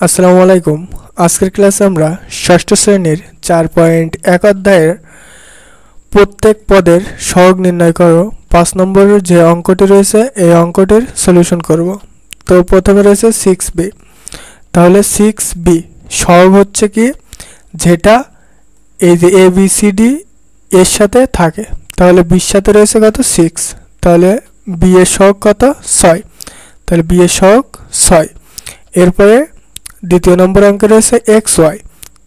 আসসালামু আলাইকুম। আজকের ক্লাসে আমরা ষষ্ঠ শ্রেণীর 4.1 অধ্যায়ের প্রত্যেক পদের সহগ নির্ণয় করো 5 নম্বরের যে অঙ্কটি রয়েছে এই অঙ্কটির সলিউশন করব। তো প্রথমে রয়েছে 6b। তাহলে 6b সহগ হচ্ছে কি, যেটা এই যে abcd এর সাথে থাকে। তাহলে b এর সাথে রয়েছে কত 6, তাহলে b এর সহগ কত 6, তাহলে b এর সহগ 6। এরপরে দ্বিতীয় নম্বর অঙ্কে রয়েছে xy।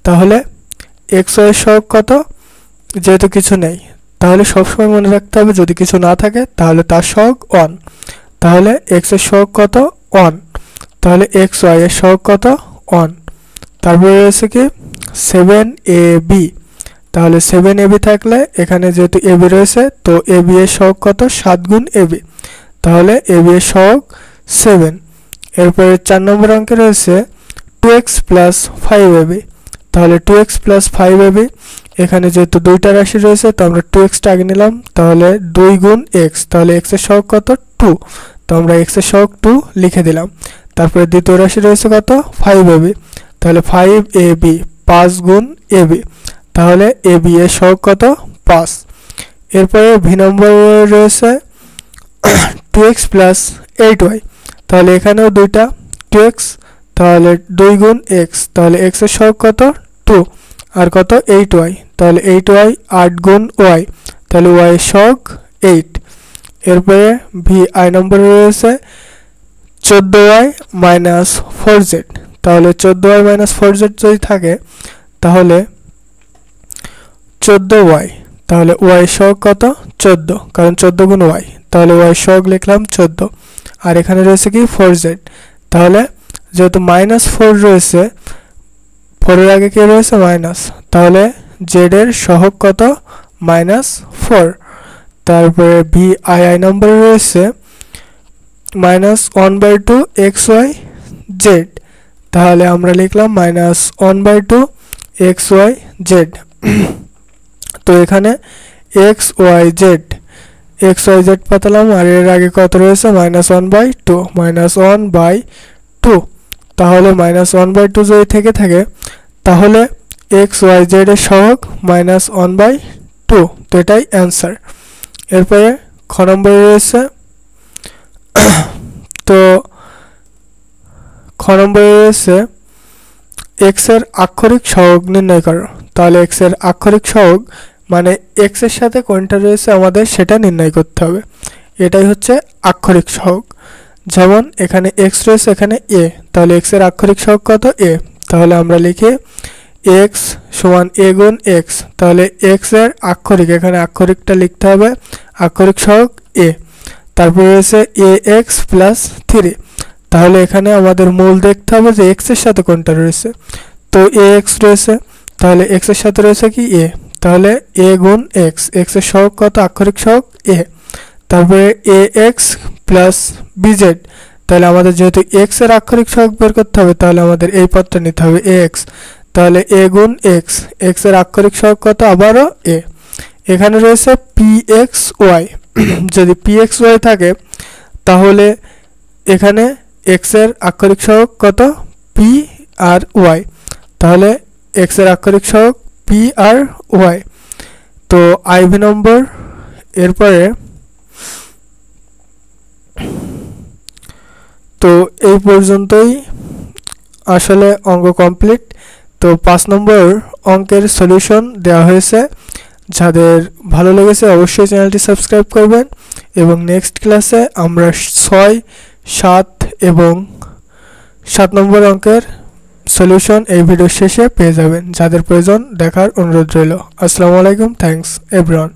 তাহলে xy এর সহগ কত, যেহেতু কিছু নেই তাহলে সবসময় মনে রাখতে হবে যদি কিছু না থাকে তাহলে তার সহগ 1। তাহলে x এর সহগ কত 1, তাহলে xy এর সহগ কত 1। তারপরে রয়েছে কি 7ab। তাহলে 7ab থাকলে এখানে যেহেতু ab রয়েছে তো ab এর সহগ কত 7 গুণ ab, তাহলে ab এর সহগ 7। এরপরে 4 নম্বর অঙ্কে রয়েছে 2x plus 5ab। তাহলে 2x plus 5ab, এখানে যেহেতু দুইটা রাশি রয়েছে তো আমরা 2x টা আগে নিলাম, তাহলে 2 গুণ x, তাহলে x এর সহগ কত 2, তো আমরা x এর সহগ 2 লিখে দিলাম। তারপরে দ্বিতীয় রাশি রয়েছে কত 5ab, তাহলে 5ab 5 গুণ ab, তাহলে ab এর সহগ কত 5। এরপরে ভি নম্বরে রয়েছে 2x plus 8y। তাহলে এখানেও দুইটা 2x, তাহলে 2 গুণ x, তাহলে x এর সহগ কত 2 আর কত 8y, তাহলে 8y 8 গুণ y, তাহলে y এর সহগ 8। এরপরে ভি আই নম্বরে রয়েছে 14y মাইনাস 4z। তাহলে 14y মাইনাস 4z যদি থাকে তাহলে 14y, তাহলে y এর সহগ কত 14, কারণ 14 গুণ y, তাহলে y এর সহগ লিখলাম 14। আর এখানে রয়েছে কি 4z। তাহলে যেহেতু -4 রয়েছে, 4 এর আগে কি রয়েছে মাইনাস, তাহলে z এর সহগ কত -4। তারপরে ভি আই আই নম্বরে রয়েছে -1/2 xyz। তাহলে আমরা লিখলাম -1/2 xyz। তো এখানে xyz পাতালাম, আর এর আগে কত রয়েছে -1/2, তাহলে -1/2 যদি থেকে থাকে তাহলে xyz এর সহগ -1/2, তো এটাই অ্যান্সার। এরপরে খ নম্বরে রয়েছে তো খ নম্বরে রয়েছে x এর আক্ষরিক সহগ নির্ণয় করো। তাহলে x এর আক্ষরিক সহগ মানে x এর সাথে কোনটা রয়েছে আমাদের সেটা নির্ণয় করতে হবে, এটাই হচ্ছে আক্ষরিক সহগ। যেমন এখানে x রয়েছে, এখানে a, তাহলে x এর আক্ষরিক সহগ কত a, তাহলে আমরা লিখি x সমান a গুণ x, তাহলে x এর আক্ষরিক, এখানে আক্ষরিকটা লিখতে হবে, আক্ষরিক সহগ a। তারপর রয়েছে ax প্লাস 3। তাহলে এখানে আমাদের মূল দেখতে হবে যে x এর সাথে কোনটা রয়েছে, তো ax রয়েছে, তাহলে x এর সাথে রয়েছে কি a, তাহলে a গুণ x, x এর সহগ কত আক্ষরিক সহগ a। তারপরে ax প্লাস bz। তাহলে আমাদের যেহেতু x এর আক্ষরিক সহগ বের করতে হবে তাহলে আমাদের এই পদটা নিতে হবে ax, তাহলে a গুণ x, x এর আক্ষরিক সহগ কত আবারও a। এখানে রয়েছে pxy। যদি pxy থাকে তাহলে এখানে x এর আক্ষরিক সহগ কত p আর y, তাহলে x এর আক্ষরিক সহগ p আর y। তো আইভি নম্বর, এরপরে তো এই পর্যন্তই আসলে অঙ্ক কমপ্লিট। তো 5 নম্বর অঙ্কের সলিউশন দেওয়া হয়েছে। যাদের ভালো লেগেছে অবশ্যই চ্যানেলটি সাবস্ক্রাইব করবেন, এবং নেক্সট ক্লাসে আমরা 6, 7 এবং 7 নম্বর অঙ্কের সলিউশন এই ভিডিওর শেষে পেয়ে যাবেন। যাদের প্রয়োজন দেখার অনুরোধ রইল। আসসালামু আলাইকুম, থ্যাঙ্কস এভরিওয়ান।